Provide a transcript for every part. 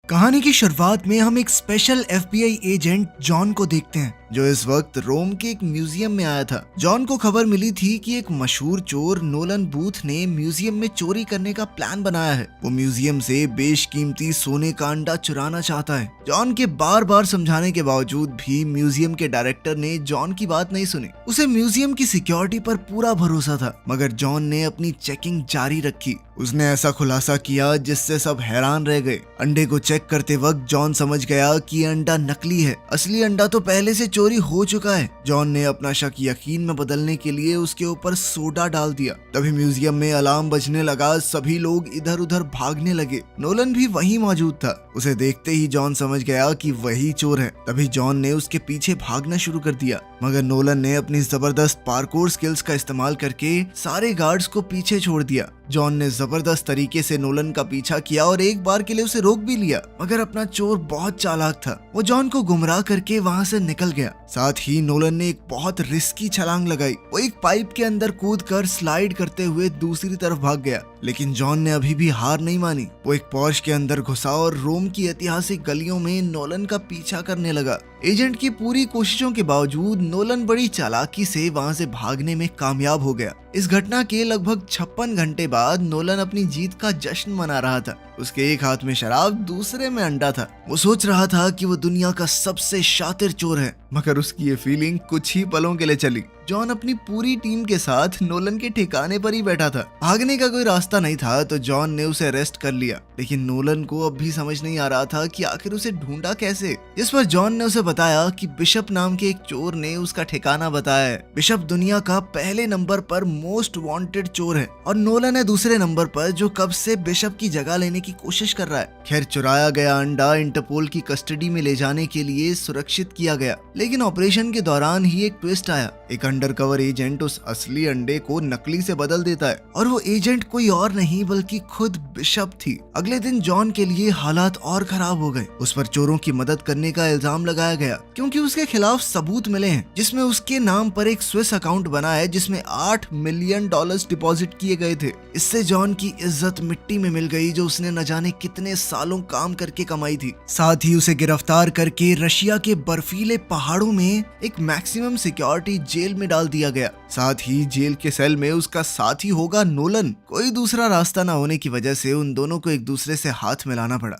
कहानी की शुरुआत में हम एक स्पेशल FBI एजेंट जॉन को देखते हैं जो इस वक्त रोम के एक म्यूजियम में आया था। जॉन को खबर मिली थी कि एक मशहूर चोर नोलन बूथ ने म्यूजियम में चोरी करने का प्लान बनाया है। वो म्यूजियम से बेशकीमती सोने का अंडा चुराना चाहता है। जॉन के बार बार समझाने के बावजूद भी म्यूजियम के डायरेक्टर ने जॉन की बात नहीं सुनी। उसे म्यूजियम की सिक्योरिटी पर पूरा भरोसा था, मगर जॉन ने अपनी चेकिंग जारी रखी। उसने ऐसा खुलासा किया जिससे सब हैरान रह गए। अंडे को चेक करते वक्त जॉन समझ गया कि अंडा नकली है, असली अंडा तो पहले से चोरी हो चुका है। जॉन ने अपना शक यकीन में बदलने के लिए उसके ऊपर सोडा डाल दिया। तभी म्यूजियम में अलार्म बजने लगा, सभी लोग इधर उधर भागने लगे। नोलन भी वहीं मौजूद था। उसे देखते ही जॉन समझ गया कि वही चोर है। तभी जॉन ने उसके पीछे भागना शुरू कर दिया, मगर नोलन ने अपनी जबरदस्त पार्कोर स्किल्स का इस्तेमाल करके सारे गार्ड्स को पीछे छोड़ दिया। जॉन ने जबरदस्त तरीके से नोलन का पीछा किया और एक बार के लिए उसे रोक भी लिया, मगर अपना चोर बहुत चालाक था। वो जॉन को गुमराह करके वहां से निकल गया। साथ ही नोलन ने एक बहुत रिस्की छलांग लगाई। वो एक पाइप के अंदर कूदकर स्लाइड करते हुए दूसरी तरफ भाग गया, लेकिन जॉन ने अभी भी हार नहीं मानी। वो एक पोर्श के अंदर घुसा और रोम की ऐतिहासिक गलियों में नोलन का पीछा करने लगा। एजेंट की पूरी कोशिशों के बावजूद नोलन बड़ी चालाकी से वहां से भागने में कामयाब हो गया। इस घटना के लगभग 56 घंटे बाद नोलन अपनी जीत का जश्न मना रहा था। उसके एक हाथ में शराब, दूसरे में अंडा था। वो सोच रहा था कि वो दुनिया का सबसे शातिर चोर है, मगर उसकी ये फीलिंग कुछ ही पलों के लिए चली। जॉन अपनी पूरी टीम के साथ नोलन के ठिकाने पर ही बैठा था। भागने का कोई रास्ता नहीं था, तो जॉन ने उसे अरेस्ट कर लिया। लेकिन नोलन को अब भी समझ नहीं आ रहा था कि आखिर उसे ढूंढा कैसे। जिस पर जॉन ने उसे बताया कि बिशप नाम के एक चोर ने उसका ठिकाना बताया है। बिशप दुनिया का पहले नंबर पर मोस्ट वांटेड चोर है और नोलन है दूसरे नंबर पर, जो कब से बिशप की जगह लेने की कोशिश कर रहा है। खैर, चुराया गया अंडा इंटरपोल की कस्टडी में ले जाने के लिए सुरक्षित किया गया, लेकिन ऑपरेशन के दौरान ही एक ट्विस्ट आया। एक अंडरकवर एजेंट उस असली अंडे को नकली से बदल देता है, और वो एजेंट कोई और नहीं बल्कि खुद बिशप थी। अगले दिन जॉन के लिए हालात और खराब हो गए। उस पर चोरों की मदद करने का इल्जाम लगाया गया, क्योंकि उसके खिलाफ सबूत मिले हैं जिसमें उसके नाम पर एक स्विस अकाउंट बना है जिसमें $8 मिलियन डिपॉजिट किए गए थे। इससे जॉन की इज्जत मिट्टी में मिल गई, जो उसने न जाने कितने सालों काम करके कमाई थी। साथ ही उसे गिरफ्तार करके रशिया के बर्फीले पहाड़ों में एक मैक्सिमम सिक्योरिटी जेल में डाल दिया गया। साथ ही जेल के सेल में उसका साथी होगा नोलन। कोई दूसरा रास्ता न होने की वजह से उन दोनों को एक दूसरे से हाथ मिलाना पड़ा।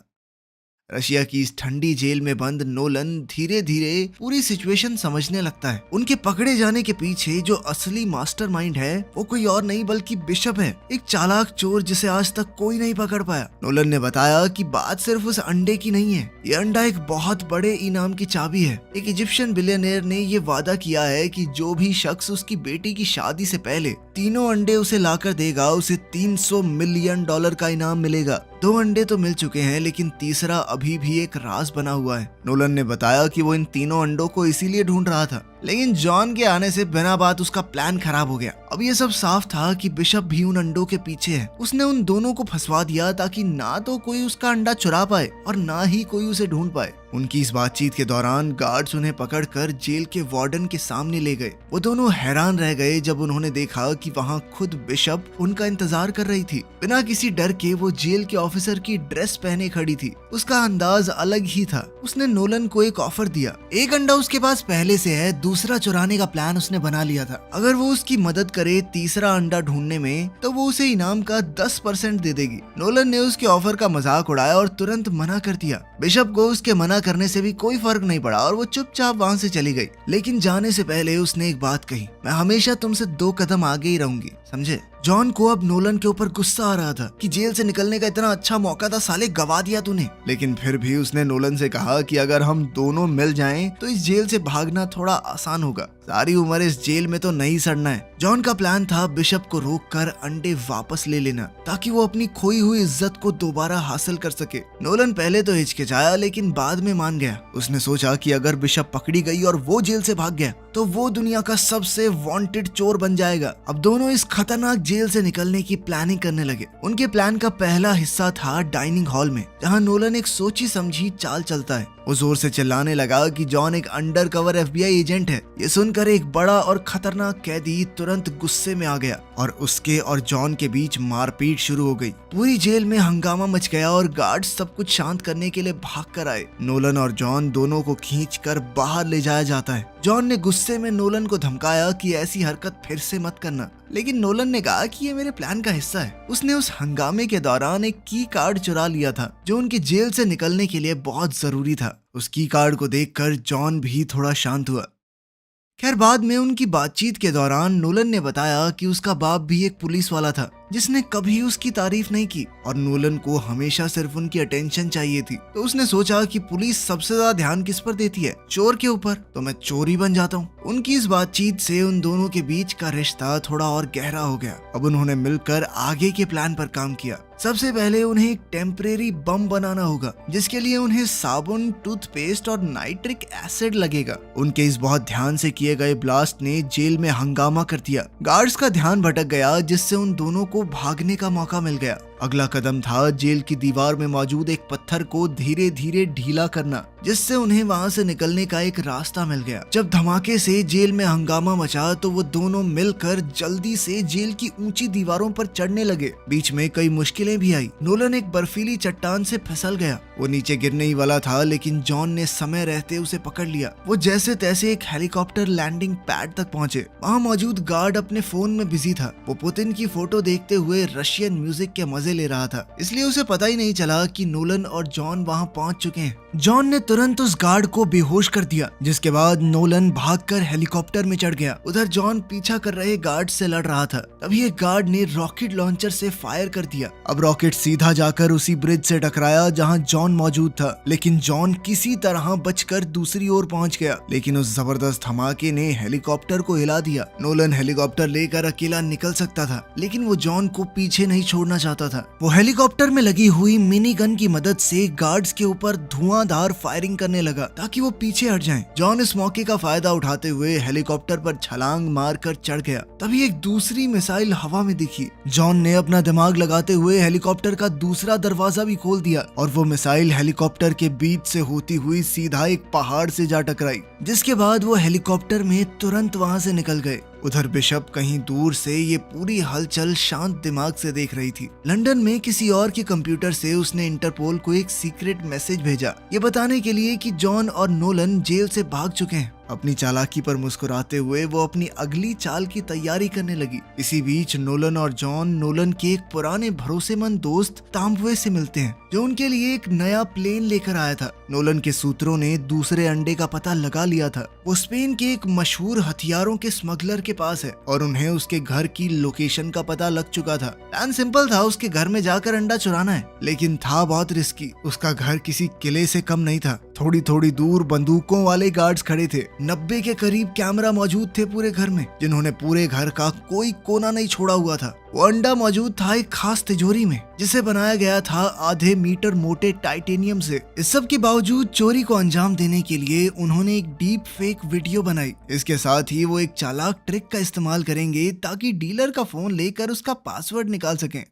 रशिया की इस ठंडी जेल में बंद नोलन धीरे धीरे पूरी सिचुएशन समझने लगता है। उनके पकड़े जाने के पीछे जो असली मास्टरमाइंड है वो कोई और नहीं बल्कि बिशप है, एक चालाक चोर जिसे आज तक कोई नहीं पकड़ पाया। नोलन ने बताया कि बात सिर्फ उस अंडे की नहीं है, ये अंडा एक बहुत बड़े इनाम की चाबी है। एक इजिप्शियन बिलियनियर ने ये वादा किया है कि जो भी शख्स उसकी बेटी की शादी से पहले तीनों अंडे उसे लाकर देगा, उसे $300 मिलियन का इनाम मिलेगा। 2 अंडे तो मिल चुके हैं, लेकिन तीसरा अभी भी एक राज बना हुआ है। नोलन ने बताया कि वो इन तीनों अंडों को इसीलिए ढूंढ रहा था, लेकिन जॉन के आने से बिना बात उसका प्लान खराब हो गया। अब ये सब साफ था कि बिशप भी उन अंडों के पीछे है। उसने उन दोनों को फंसवा दिया ताकि ना तो कोई उसका अंडा चुरा पाए और ना ही कोई उसे ढूंढ पाए। उनकी इस बातचीत के दौरान गार्ड्स उन्हें पकड़कर जेल के वार्डन के सामने ले गए। वो दोनों हैरान रह गए जब उन्होंने देखा कि वहाँ खुद बिशप उनका इंतजार कर रही थी। बिना किसी डर के वो जेल के ऑफिसर की ड्रेस पहने खड़ी थी। उसका अंदाज अलग ही था। उसने नोलन को एक ऑफर दिया। एक अंडा उसके पास पहले से है, दूसरा चुराने का प्लान उसने बना लिया था। अगर वो उसकी मदद करे तीसरा अंडा ढूंढने में, तो वो उसे इनाम का 10% दे देगी। नोलन ने उसके ऑफर का मजाक उड़ाया और तुरंत मना कर दिया। बिशप को उसके मना करने से भी कोई फर्क नहीं पड़ा और वो चुपचाप वहाँ से चली गई। लेकिन जाने से पहले उसने एक बात कही, मैं हमेशा तुमसे 2 कदम आगे ही रहूंगी, समझे? जॉन को अब नोलन के ऊपर गुस्सा आ रहा था कि जेल से निकलने का इतना अच्छा मौका था, साले गवा दिया तूने। लेकिन फिर भी उसने नोलन से कहा कि अगर हम दोनों मिल जाएं तो इस जेल से भागना थोड़ा आसान होगा। सारी उम्र इस जेल में तो नहीं सड़ना है। जॉन का प्लान था बिशप को रोककर अंडे वापस ले लेना, ताकि वो अपनी खोई हुई इज्जत को दोबारा हासिल कर सके। नोलन पहले तो हिचकिचाया, लेकिन बाद में मान गया। उसने सोचा कि अगर बिशप पकड़ी गई और वो जेल से भाग गया तो वो दुनिया का सबसे वांटेड चोर बन जाएगा। अब दोनों इस खतरनाक जेल से निकलने की प्लानिंग करने लगे। उनके प्लान का पहला हिस्सा था डाइनिंग हॉल में, जहां नोलन एक सोची समझी चाल चलता है। वो जोर से चिल्लाने लगा कि जॉन एक अंडरकवर एफबीआई एजेंट है। ये सुनकर एक बड़ा और खतरनाक कैदी तुरंत गुस्से में आ गया और उसके और जॉन के बीच मारपीट शुरू हो गई। पूरी जेल में हंगामा मच गया और गार्ड्स सब कुछ शांत करने के लिए भाग कर आए। नोलन और जॉन दोनों को खींचकर बाहर ले जाया जाता है। जॉन ने गुस्से में नोलन को धमकाया कि ऐसी हरकत फिर से मत करना, लेकिन नोलन ने कहा कि ये मेरे प्लान का हिस्सा है। उसने उस हंगामे के दौरान एक की कार्ड चुरा लिया था जो उनकी जेल से निकलने के लिए बहुत जरूरी था। उस की कार्ड को देखकर जॉन भी थोड़ा शांत हुआ। खैर, बाद में उनकी बातचीत के दौरान नोलन ने बताया कि उसका बाप भी एक पुलिस वाला था जिसने कभी उसकी तारीफ नहीं की और नोलन को हमेशा सिर्फ उनकी अटेंशन चाहिए थी। तो उसने सोचा कि पुलिस सबसे ज्यादा ध्यान किस पर देती है, चोर के ऊपर, तो मैं चोर ही बन जाता हूँ। उनकी इस बातचीत से उन दोनों के बीच का रिश्ता थोड़ा और गहरा हो गया। अब उन्होंने मिलकर आगे के प्लान पर काम किया। सबसे पहले उन्हें एक टेम्परेरी बम बनाना होगा जिसके लिए उन्हें साबुन, टूथपेस्ट और नाइट्रिक एसिड लगेगा। उनके इस बहुत ध्यान से किए गए ब्लास्ट ने जेल में हंगामा कर दिया। गार्ड्स का ध्यान भटक गया जिससे उन दोनों को भागने का मौका मिल गया। अगला कदम था जेल की दीवार में मौजूद एक पत्थर को धीरे धीरे ढीला करना जिससे उन्हें वहां से निकलने का एक रास्ता मिल गया। जब धमाके से जेल में हंगामा मचा तो वो दोनों मिलकर जल्दी से जेल की ऊंची दीवारों पर चढ़ने लगे। बीच में कई मुश्किलें भी आई। नोलन एक बर्फीली चट्टान से फिसल गया। वो नीचे गिरने ही वाला था लेकिन जॉन ने समय रहते उसे पकड़ लिया। वो जैसे तैसे एक हेलीकॉप्टर लैंडिंग पैड तक पहुंचे। वहाँ मौजूद गार्ड अपने फोन में बिजी था। वो पुतिन की फोटो देखते हुए रशियन म्यूजिक के मजे ले रहा था, इसलिए उसे पता ही नहीं चला कि नोलन और जॉन वहां पहुंच चुके हैं। जॉन ने तुरंत उस गार्ड को बेहोश कर दिया जिसके बाद नोलन भागकर हेलीकॉप्टर में चढ़ गया। उधर जॉन पीछा कर रहे गार्ड से लड़ रहा था। तभी एक गार्ड ने रॉकेट लॉन्चर से फायर कर दिया। अब रॉकेट सीधा जाकर उसी ब्रिज से टकराया जहां जॉन मौजूद था, लेकिन जॉन किसी तरह बचकर दूसरी ओर पहुंच गया। लेकिन उस जबरदस्त धमाके ने हेलीकॉप्टर को हिला दिया। नोलन हेलीकॉप्टर लेकर अकेला निकल सकता था लेकिन वो जॉन को पीछे नहीं छोड़ना चाहता था। वो हेलीकॉप्टर में लगी हुई मिनी गन की मदद से गार्ड्स के ऊपर धुआंधार फायरिंग करने लगा ताकि वो पीछे हट जाएं। जॉन इस मौके का फायदा उठाते हुए हेलीकॉप्टर पर छलांग मारकर चढ़ गया। तभी एक दूसरी मिसाइल हवा में दिखी। जॉन ने अपना दिमाग लगाते हुए हेलीकॉप्टर का दूसरा दरवाजा भी खोल दिया और वो मिसाइल हेलीकॉप्टर के बीच से होती हुई सीधा एक पहाड़ से जा टकराई, जिसके बाद वो हेलीकॉप्टर में तुरंत वहां से निकल गए। उधर बिशप कहीं दूर से ये पूरी हलचल शांत दिमाग से देख रही थी। लंदन में किसी और के कंप्यूटर से उसने इंटरपोल को एक सीक्रेट मैसेज भेजा, ये बताने के लिए कि जॉन और नोलन जेल से भाग चुके हैं। अपनी चालाकी पर मुस्कुराते हुए वो अपनी अगली चाल की तैयारी करने लगी। इसी बीच नोलन और जॉन नोलन के एक पुराने भरोसेमंद दोस्त तांबवे से मिलते हैं जो उनके लिए एक नया प्लेन लेकर आया था। नोलन के सूत्रों ने दूसरे अंडे का पता लगा लिया था। वो स्पेन के एक मशहूर हथियारों के स्मगलर के पास है और उन्हें उसके घर की लोकेशन का पता लग चुका था। प्लान सिंपल था, उसके घर में जाकर अंडा चुराना है, लेकिन था बहुत रिस्की। उसका घर किसी किले से कम नहीं था। थोड़ी थोड़ी दूर बंदूकों वाले गार्ड्स खड़े थे। 90 के करीब कैमरा मौजूद थे पूरे घर में, जिन्होंने पूरे घर का कोई कोना नहीं छोड़ा हुआ था। वो अंडा मौजूद था एक खास तिजोरी में जिसे बनाया गया था आधे मीटर मोटे टाइटेनियम से। इस सब के बावजूद चोरी को अंजाम देने के लिए उन्होंने एक डीप फेक वीडियो बनाई। इसके साथ ही वो एक चालाक ट्रिक का इस्तेमाल करेंगे ताकि डीलर का फोन लेकर उसका पासवर्ड निकाल सकें।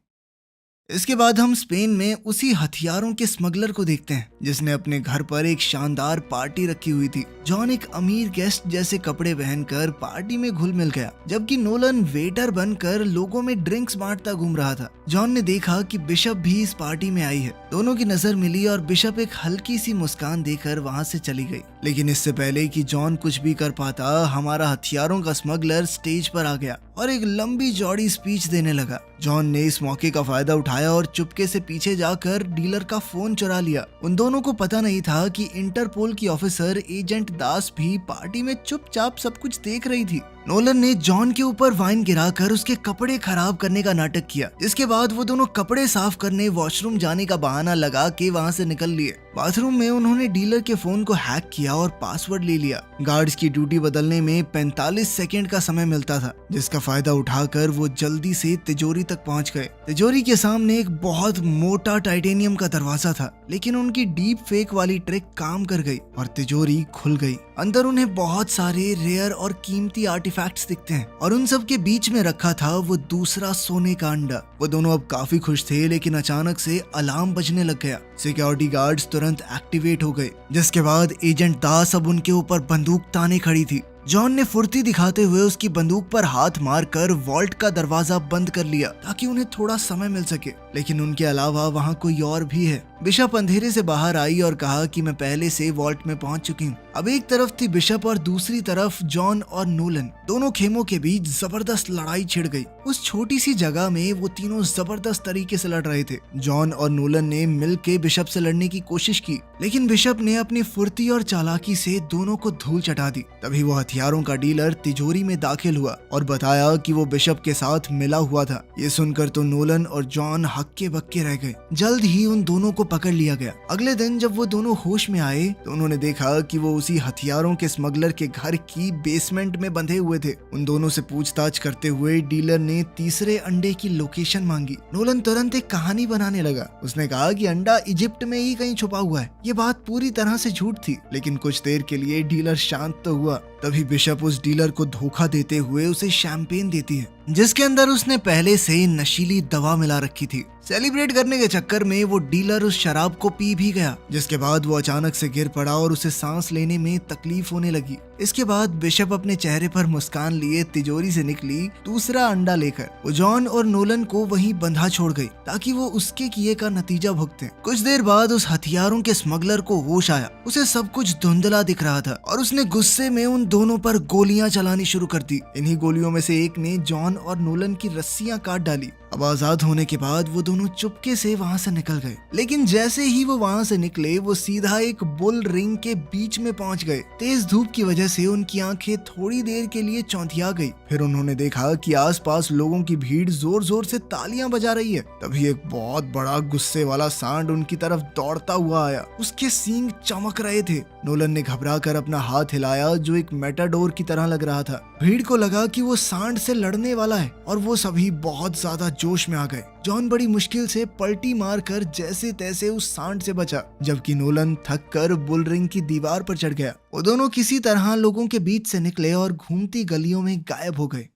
इसके बाद हम स्पेन में उसी हथियारों के स्मगलर को देखते हैं जिसने अपने घर पर एक शानदार पार्टी रखी हुई थी। जॉन एक अमीर गेस्ट जैसे कपड़े पहनकर पार्टी में घुल मिल गया, जबकि नोलन वेटर बनकर लोगों में ड्रिंक्स बांटता घूम रहा था। जॉन ने देखा कि बिशप भी इस पार्टी में आई है। दोनों की नजर मिली और बिशप एक हल्की सी मुस्कान देकर वहां से चली गई। लेकिन इससे पहले कि जॉन कुछ भी कर पाता, हमारा हथियारों का स्मगलर स्टेज पर आ गया और एक लंबी चौड़ी स्पीच देने लगा। जॉन ने इस मौके का फायदा उठाया और चुपके से पीछे जाकर डीलर का फोन चुरा लिया। उन दोनों को पता नहीं था कि इंटरपोल की ऑफिसर एजेंट दास भी पार्टी में चुपचाप सब कुछ देख रही थी। नोलन ने जॉन के ऊपर वाइन गिराकर उसके कपड़े खराब करने का नाटक किया, जिसके बाद वो दोनों कपड़े साफ करने वॉशरूम जाने का बहाना लगा के वहां से निकल लिए। बाथरूम में उन्होंने डीलर के फोन को हैक किया और पासवर्ड ले लिया। गार्ड्स की ड्यूटी बदलने में 45 सेकंड का समय मिलता था, जिसका फायदा उठाकर वो जल्दी से तिजोरी तक पहुंच गए। तिजोरी के सामने एक बहुत मोटा टाइटेनियम का दरवाजा था, लेकिन उनकी डीप फेक वाली ट्रिक काम कर गई और तिजोरी खुल गई। अंदर उन्हें बहुत सारे रेयर और कीमती आर्टिफैक्ट्स दिखते हैं और उन सब के बीच में रखा था वो दूसरा सोने का अंडा। वो दोनों अब काफी खुश थे, लेकिन अचानक से अलार्म बजने लग गया। सिक्योरिटी गार्ड्स तुरंत एक्टिवेट हो गए, जिसके बाद एजेंट दास अब उनके ऊपर बंदूक ताने खड़ी थी। जॉन ने फुर्ती दिखाते हुए उसकी बंदूक पर हाथ मारकर वॉल्ट का दरवाजा बंद कर लिया ताकि उन्हें थोड़ा समय मिल सके, लेकिन उनके अलावा वहाँ कोई और भी है। बिशप अंधेरे से बाहर आई और कहा कि मैं पहले से वॉल्ट में पहुंच चुकी हूँ। अब एक तरफ थी बिशप और दूसरी तरफ जॉन और नोलन। दोनों खेमों के बीच जबरदस्त लड़ाई छिड़ गई। उस छोटी सी जगह में वो तीनों जबरदस्त तरीके से लड़ रहे थे। जॉन और नोलन ने मिलकर बिशप से लड़ने की कोशिश की, लेकिन बिशप ने अपनी फुर्ती और चालाकी से दोनों को धूल चटा दी। तभी वो हथियारों का डीलर तिजोरी में दाखिल हुआ और बताया कि वो बिशप के साथ मिला हुआ था। ये सुनकर तो नोलन और जॉन हक्के बक्के रह गए। जल्द ही उन दोनों को पकड़ लिया गया। अगले दिन जब वो दोनों होश में आए तो उन्होंने देखा कि वो उसी हथियारों के स्मगलर के घर की बेसमेंट में बंधे हुए थे। उन दोनों से पूछताछ करते हुए डीलर ने तीसरे अंडे की लोकेशन मांगी। नोलन तुरंत एक कहानी बनाने लगा। उसने कहा कि अंडा इजिप्ट में ही कहीं छुपा हुआ है। ये बात पूरी तरह से झूठ थी, लेकिन कुछ देर के लिए डीलर शांत तो हुआ। तभी बिशप उस डीलर को धोखा देते हुए उसे शैंपेन देती है, जिसके अंदर उसने पहले से नशीली दवा मिला रखी थी। सेलिब्रेट करने के चक्कर में वो डीलर उस शराब को पी भी गया, जिसके बाद वो अचानक से गिर पड़ा और उसे सांस लेने में तकलीफ होने लगी। इसके बाद बिशप अपने चेहरे पर मुस्कान लिए तिजोरी से निकली दूसरा अंडा लेकर। वो जॉन और नोलन को वहीं बंधा छोड़ गई ताकि वो उसके किए का नतीजा भुगतें। कुछ देर बाद उस हथियारों के स्मगलर को होश आया। उसे सब कुछ धुंधला दिख रहा था और उसने गुस्से में उन दोनों पर गोलियां चलानी शुरू कर दी। इन्हीं गोलियों में से एक ने जॉन और नोलन की रस्सियां काट डाली। अब आजाद होने के बाद वो दोनों चुपके से वहां से निकल गए, लेकिन जैसे ही वो वहां से निकले वो सीधा एक बुल रिंग के बीच में पहुंच गए। तेज धूप की वजह से उनकी आंखें थोड़ी देर के लिए चौंधिया गई। फिर उन्होंने देखा कि आसपास लोगों की भीड़ जोर जोर से तालियां बजा रही है। तभी एक बहुत बड़ा गुस्से वाला सांड उनकी तरफ दौड़ता हुआ आया। उसके सींग चमक रहे थे। नोलन ने घबरा कर अपना हाथ हिलाया, जो एक मेटाडोर की तरह लग रहा था। भीड़ को लगा कि वो सांड से लड़ने वाला है और वो सभी बहुत ज्यादा जोश में आ गए। जॉन बड़ी मुश्किल से पलटी मारकर जैसे तैसे उस सांड से बचा, जबकि नोलन थक कर बुल रिंग की दीवार पर चढ़ गया। वो दोनों किसी तरह लोगों के बीच से निकले और घूमती गलियों में गायब हो गए।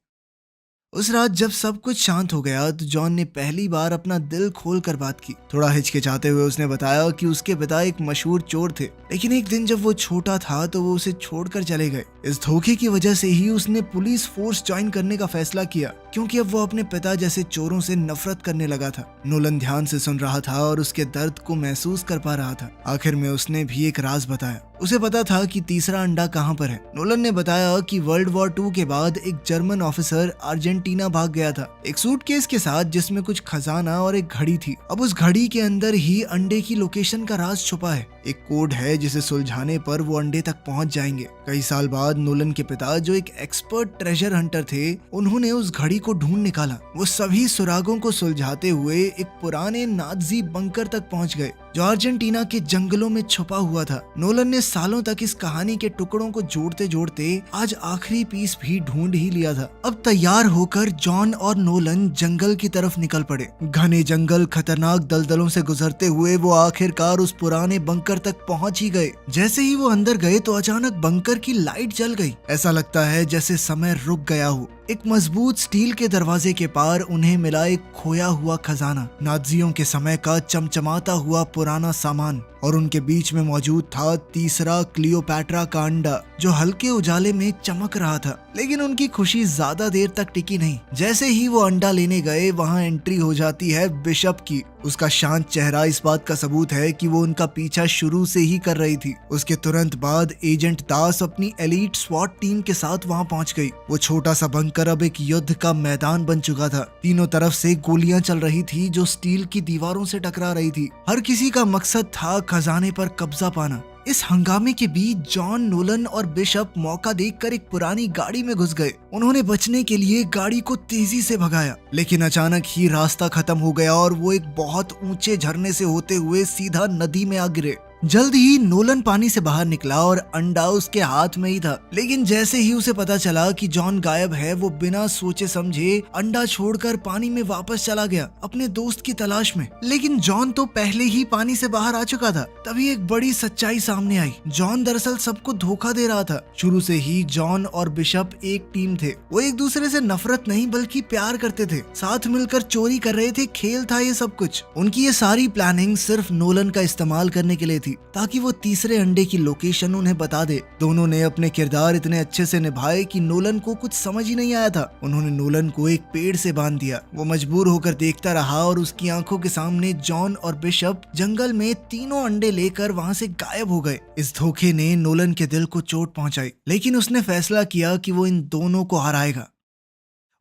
उस रात जब सब कुछ शांत हो गया तो जॉन ने पहली बार अपना दिल खोल कर बात की। थोड़ा हिचकिचाते हुए उसने बताया कि उसके पिता एक मशहूर चोर थे, लेकिन एक दिन जब वो छोटा था तो वो उसे छोड़कर चले गए। इस धोखे की वजह से ही उसने पुलिस फोर्स ज्वाइन करने का फैसला किया, क्योंकि अब वो अपने पिता जैसे चोरों से नफरत करने लगा था। नोलन ध्यान से सुन रहा था और उसके दर्द को महसूस कर पा रहा था। आखिर में उसने भी एक राज बताया। उसे पता था कि तीसरा अंडा कहाँ पर है। नोलन ने बताया कि वर्ल्ड वॉर 2 के बाद एक जर्मन ऑफिसर अर्जेंटीना भाग गया था, एक सूटकेस के साथ जिसमें कुछ खजाना और एक घड़ी थी। अब उस घड़ी के अंदर ही अंडे की लोकेशन का राज छुपा है। एक कोड है जिसे सुलझाने पर वो अंडे तक पहुंच जाएंगे। कई साल बाद नोलन के पिता, जो एक एक्सपर्ट ट्रेजर हंटर थे, उन्होंने उस घड़ी को ढूंढ निकाला। वो सभी सुरागों को सुलझाते हुए एक पुराने नाजी बंकर तक पहुंच गए, जो अर्जेंटीना के जंगलों में छुपा हुआ था। नोलन ने सालों तक इस कहानी के टुकड़ों को जोड़ते जोड़ते आज आखिरी पीस भी ढूंढ ही लिया था। अब तैयार होकर जॉन और नोलन जंगल की तरफ निकल पड़े। घने जंगल, खतरनाक दलदलों से गुजरते हुए वो आखिरकार उस पुराने बंकर तक पहुंच ही गए। जैसे ही वो अंदर गए तो अचानक बंकर की लाइट जल गई। ऐसा लगता है जैसे समय रुक गया हो। एक मजबूत स्टील के दरवाजे के पार उन्हें मिला एक खोया हुआ खजाना, नाजियों के समय का चमचमाता हुआ पुराना सामान, और उनके बीच में मौजूद था तीसरा क्लियोपैट्रा का अंडा, जो हल्के उजाले में चमक रहा था। लेकिन उनकी खुशी ज्यादा देर तक टिकी नहीं। जैसे ही वो अंडा लेने गए, वहां एंट्री हो जाती है बिशप की। उसका शांत चेहरा इस बात का सबूत है कि वो उनका पीछा शुरू से ही कर रही थी। उसके तुरंत बाद एजेंट दास अपनी एलीट स्वॉट टीम के साथ वहां पहुंच गई। वो छोटा सा बंकर अब एक युद्ध का मैदान बन चुका था। तीनों तरफ से गोलियां चल रही थी जो स्टील की दीवारों से टकरा रही थी। हर किसी का मकसद था खजाने पर कब्जा पाना। इस हंगामे के बीच जॉन, नोलन और बिशप मौका देखकर एक पुरानी गाड़ी में घुस गए। उन्होंने बचने के लिए गाड़ी को तेजी से भगाया, लेकिन अचानक ही रास्ता खत्म हो गया और वो एक बहुत ऊंचे झरने से होते हुए सीधा नदी में आ गिरे। जल्द ही नोलन पानी से बाहर निकला और अंडा उसके हाथ में ही था। लेकिन जैसे ही उसे पता चला कि जॉन गायब है, वो बिना सोचे समझे अंडा छोड़कर पानी में वापस चला गया अपने दोस्त की तलाश में। लेकिन जॉन तो पहले ही पानी से बाहर आ चुका था। तभी एक बड़ी सच्चाई सामने आई। जॉन दरअसल सबको धोखा दे रहा था। शुरू से ही जॉन और बिशप एक टीम थे। वो एक दूसरे से नफरत नहीं बल्कि प्यार करते थे, साथ मिलकर चोरी कर रहे थे। खेल था ये सब कुछ। उनकी ये सारी प्लानिंग सिर्फ नोलन का इस्तेमाल करने के लिए थी, ताकि वो तीसरे अंडे की लोकेशन उन्हें बता दे। दोनों ने अपने किरदार इतने अच्छे से निभाए कि नोलन को कुछ समझ ही नहीं आया था। उन्होंने नोलन को एक पेड़ से बांध दिया। वो मजबूर होकर देखता रहा और उसकी आंखों के सामने जॉन और बिशप जंगल में तीनों अंडे लेकर वहां से गायब हो गए। इस धोखे ने नोलन के दिल को चोट पहुंचाई, लेकिन उसने फैसला किया कि वो इन दोनों को हराएगा।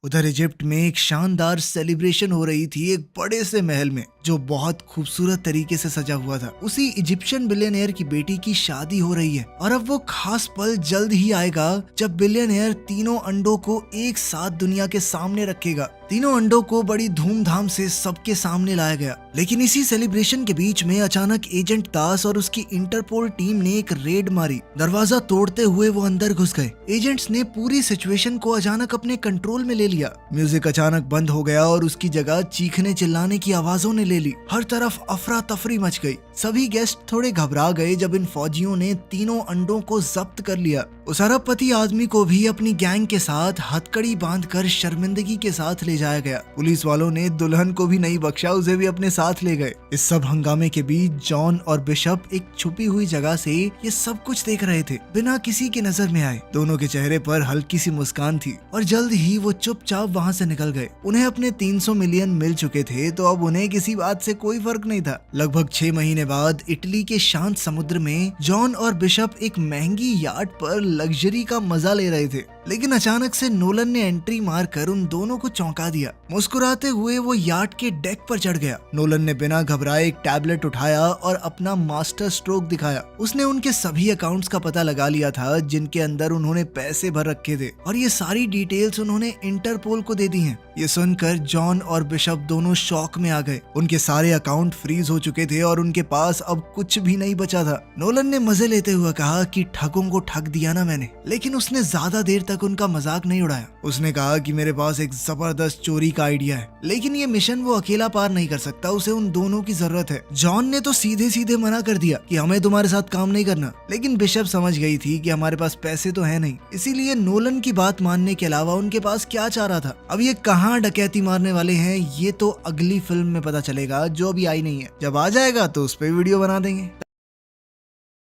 उधर इजिप्ट में एक शानदार सेलिब्रेशन हो रही थी एक बड़े से महल में, जो बहुत खूबसूरत तरीके से सजा हुआ था। उसी इजिप्शियन बिलियनियर की बेटी की शादी हो रही है और अब वो खास पल जल्द ही आएगा जब बिलियनियर तीनों अंडों को एक साथ दुनिया के सामने रखेगा। तीनों अंडों को बड़ी धूमधाम से सबके सामने लाया गया। लेकिन इसी सेलिब्रेशन के बीच में अचानक एजेंट दास और उसकी इंटरपोल टीम ने एक रेड मारी। दरवाजा तोड़ते हुए वो अंदर घुस गए। एजेंट्स ने पूरी सिचुएशन को अचानक अपने कंट्रोल में ले लिया। म्यूजिक अचानक बंद हो गया और उसकी जगह चीखने चिल्लाने की आवाजों ने ले ली। हर तरफ अफरा तफरी मच गई। सभी गेस्ट थोड़े घबरा गए जब इन फौजियों ने तीनों अंडों को जब्त कर लिया। उस अरबपति आदमी को भी अपनी गैंग के साथ हथकड़ी बांधकर शर्मिंदगी के साथ ले जाया गया। पुलिस वालों ने दुल्हन को भी नहीं बख्शा, उसे भी अपने साथ ले गए। इस सब हंगामे के बीच जॉन और बिशप एक छुपी हुई जगह से ये सब कुछ देख रहे थे, बिना किसी की नजर में आए। दोनों के चेहरे पर हल्की सी मुस्कान थी और जल्द ही वो चुपचाप वहाँ से निकल गए। उन्हें अपने 300 मिलियन मिल चुके थे, तो अब उन्हें किसी बात से कोई फर्क नहीं था। लगभग 6 महीने बाद इटली के शांत समुद्र में जॉन और बिशप एक महंगी याट पर लग्जरी का मजा ले रहे थे। लेकिन अचानक से नोलन ने एंट्री मारकर उन दोनों को चौंका दिया। मुस्कुराते हुए वो याट के डेक पर चढ़ गया। नोलन ने बिना घबराए एक टैबलेट उठाया और अपना मास्टर स्ट्रोक दिखाया। उसने उनके सभी अकाउंट्स का पता लगा लिया था जिनके अंदर उन्होंने पैसे भर रखे थे, और ये सारी डिटेल्स उन्होंने इंटरपोल को दे दी हैं। ये सुनकर जॉन और बिशप दोनों शॉक में आ गए। उनके सारे अकाउंट फ्रीज हो चुके थे और उनके पास अब कुछ भी नहीं बचा था। नोलन ने मजे लेते हुए कहा कि ठगों को ठग दिया ना मैंने, लेकिन उसने ज्यादा देर तक उनका मजाक नहीं उड़ाया। उसने कहा कि मेरे पास एक जबरदस्त चोरी का आइडिया है, लेकिन ये मिशन वो अकेला पार नहीं कर सकता, उसे उन दोनों की जरूरत है। जॉन ने तो सीधे सीधे मना कर दिया कि हमें तुम्हारे साथ काम नहीं करना, लेकिन बिशप समझ गई थी कि हमारे पास पैसे तो है नहीं, इसीलिए नोलन की बात मानने के अलावा उनके पास क्या चाह रहा था। अब ये कहाँ डकैती मारने वाले हैं ये तो अगली फिल्म में पता चलेगा, जो अभी आई नहीं है। जब आ जाएगा तो उस पर वीडियो बना देंगे।